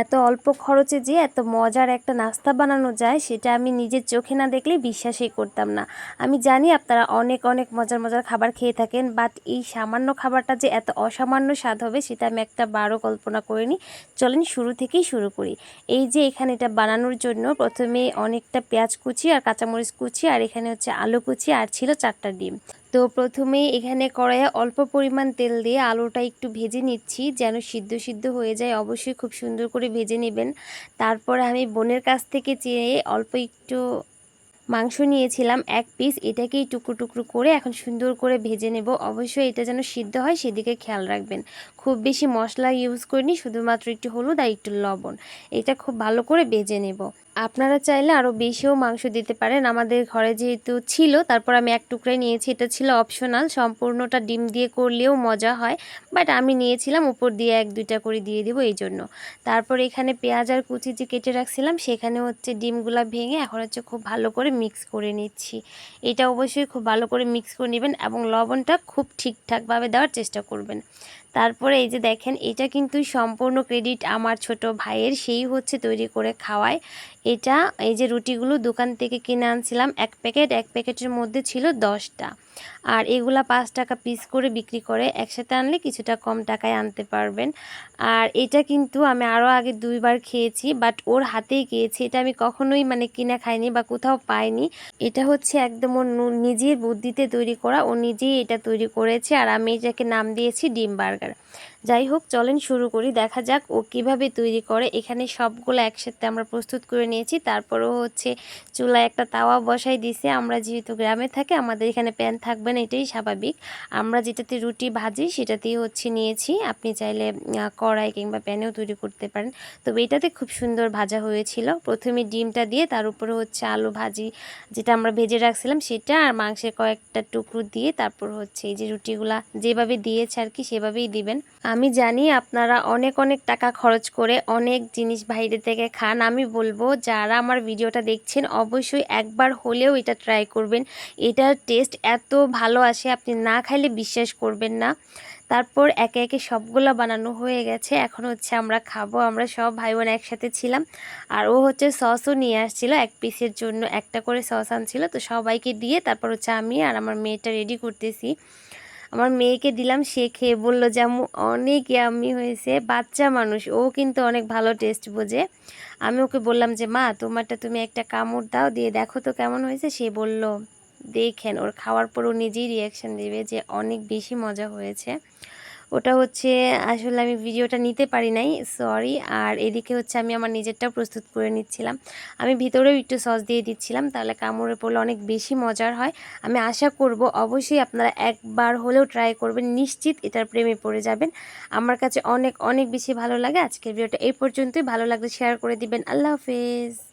এত অল্প খরচে যে এত মজার একটা নাস্তা বানানো যায় সেটা আমি নিজের চোখে না দেখলে বিশ্বাসই করতাম না। আমি জানি আপনারা অনেক অনেক মজার মজার খাবার খেয়ে থাকেন, বাট এই সামান্য খাবারটা যে এত অসামান্য স্বাদ হবে সেটা আমি একটা বারও কল্পনা করিনি। চলেন শুরু থেকেই শুরু করি। এই যে এখানে এটা বানানোর জন্য প্রথমে অনেকটা পেঁয়াজ কুচি আর কাঁচামরিচ কুচি আর এখানে হচ্ছে আলু কুচি আর ছিল 4টা ডিম। তো প্রথমেই এখানে কড়াইয়ে অল্প পরিমাণ তেল দিয়ে আলুটা একটু ভেজে নিচ্ছি যেন সিদ্ধ সিদ্ধ হয়ে যায়। অবশ্যই খুব সুন্দর করে ভেজে নেবেন। তারপরে আমি বোনের কাছ থেকে চেয়ে অল্প একটু মাংস নিয়েছিলাম 1 পিস, এটাকেই টুকরো টুকরো করে এখন সুন্দর করে ভেজে নেব। অবশ্যই এটা যেন সিদ্ধ হয় সেদিকে খেয়াল রাখবেন। খুব বেশি মশলা ইউজ করিনি, শুধুমাত্র একটু হলুদ আর একটু লবণ। এটা খুব ভালো করে ভেজে নেব। আপনারা চাইলে আরও বেশিও মাংস দিতে পারেন। আমাদের ঘরে যেহেতু ছিল তারপর আমি 1 টুকরাই নিয়েছি। এটা ছিল অপশনাল, সম্পূর্ণটা ডিম দিয়ে করলেও মজা হয়, বাট আমি নিয়েছিলাম উপর দিয়ে 1-2টা করে দিয়ে দেবো এই জন্য। তারপর এখানে পেঁয়াজ আর কুচি যে কেটে রাখছিলাম সেখানে হচ্ছে ডিমগুলা ভেঙে এখন হচ্ছে খুব ভালো করে মিক্স করে নিচ্ছি। এটা অবশ্যই খুব ভালো করে মিক্স করে নেবেন এবং লবণটা খুব ঠিকঠাকভাবে দেওয়ার চেষ্টা করবেন। তারপরে এই যে দেখেন, এটা কিন্তু সম্পূর্ণ ক্রেডিট আমার ছোট ভাইয়ের, সেই হচ্ছে তৈরি করে খাওয়ায়। এটা এই যে রুটিগুলো দোকান থেকে কিনে আনছিলাম 1 প্যাকেট, 1 প্যাকেটের মধ্যে ছিল 10টা, আর এগুলা 5 টাকা পিস করে বিক্রি করে। একসাথে আনলে কিছুটা কম টাকায় আনতে পারবেন। আর এটা কিন্তু আমি আরও আগে 2বার খেয়েছি, বাট ওর হাতেই খেয়েছি। এটা আমি কখনোই মানে কিনে খাইনি বা কোথাও পাইনি। এটা হচ্ছে একদম ওর নিজের বুদ্ধিতে তৈরি করা, ও নিজেই এটা তৈরি করেছে আর আমি এটাকে নাম দিয়েছি ডিম বার্গার। যাই হোক, চলেন শুরু করি, দেখা যাক ও কিভাবে তৈরি করে। এখানে সবগুলো একসাথে আমরা প্রস্তুত করে নিয়েছি। তারপরও হচ্ছে চুলায় একটা তাওয়া বসাই দিয়েছে। আমরা যেহেতু গ্রামে থাকি আমাদের এখানে প্যান থাকবে না, এটাই স্বাভাবিক। আমরা যেটাতে রুটি ভাজি সেটাতেই হচ্ছে নিয়েছি। আপনি চাইলে কড়াই কিংবা প্যানেও তৈরি করতে পারেন। তবে এটাতে খুব সুন্দর ভাজা হয়েছিল। প্রথমে ডিমটা দিয়ে তার উপরে হচ্ছে আলু ভাজি যেটা আমরা ভেজে রাখছিলাম সেটা আর মাংসের কয়েকটা টুকরো দিয়ে তারপর হচ্ছে এই যে রুটিগুলা যেভাবে দিয়েছে আর কি সেভাবেই দিবেন। আমি জানি আপনারা অনেক অনেক টাকা খরচ করে অনেক জিনিস বাইরে থেকে খান। আমি বলবো যারা আমার ভিডিওটা দেখছেন অবশ্যই একবার হলেও এটা ট্রাই করবেন। এটার টেস্ট এত ভালো আসে আপনি না খাইলে বিশ্বাস করবেন না। তারপর একে একে সবগুলো বানানো হয়ে গেছে, এখন হচ্ছে আমরা খাবো। আমরা সব ভাই বোন একসাথে ছিলাম আর ও হচ্ছে সসও নিয়ে আসছিল, 1 পিসের জন্য একটা করে সস আনছিল। তো সবাইকে দিয়ে তারপর হচ্ছে আমি আর আমার মেয়েটা রেডি করতেছি। আমার মেয়েকে দিলাম, সে খেয়ে বললো যে আম্মু অনেক ইয়াম্মি হয়েছে। বাচ্চা মানুষ, ও কিন্তু অনেক ভালো টেস্ট বোঝে। আমি ওকে বললাম যে মা তোমারটা তুমি একটা কামড় দাও, দিয়ে দেখো তো কেমন হয়েছে। সে বলল দেখেন, ওর খাওয়ার পর ও নিজেই রিয়াকশান দেবে যে অনেক বেশি মজা হয়েছে। ওটা হচ্ছে আসলে আমি ভিডিওটা নিতে পারি নাই, সরি। আর এদিকে হচ্ছে আমি আমার নিজেরটাও প্রস্তুত করে নিচ্ছিলাম। আমি ভিতরেও একটু সস দিয়ে দিচ্ছিলাম, তাহলে কামড়ে পড়লে অনেক বেশি মজার হয়। আমি আশা করব অবশ্যই আপনারা একবার হলেও ট্রাই করবেন, নিশ্চিত এটার প্রেমে পড়ে যাবেন। আমার কাছে অনেক অনেক বেশি ভালো লাগে। আজকের ভিডিওটা এই পর্যন্তই, ভালো লাগলে শেয়ার করে দিবেন। আল্লাহ হাফেজ।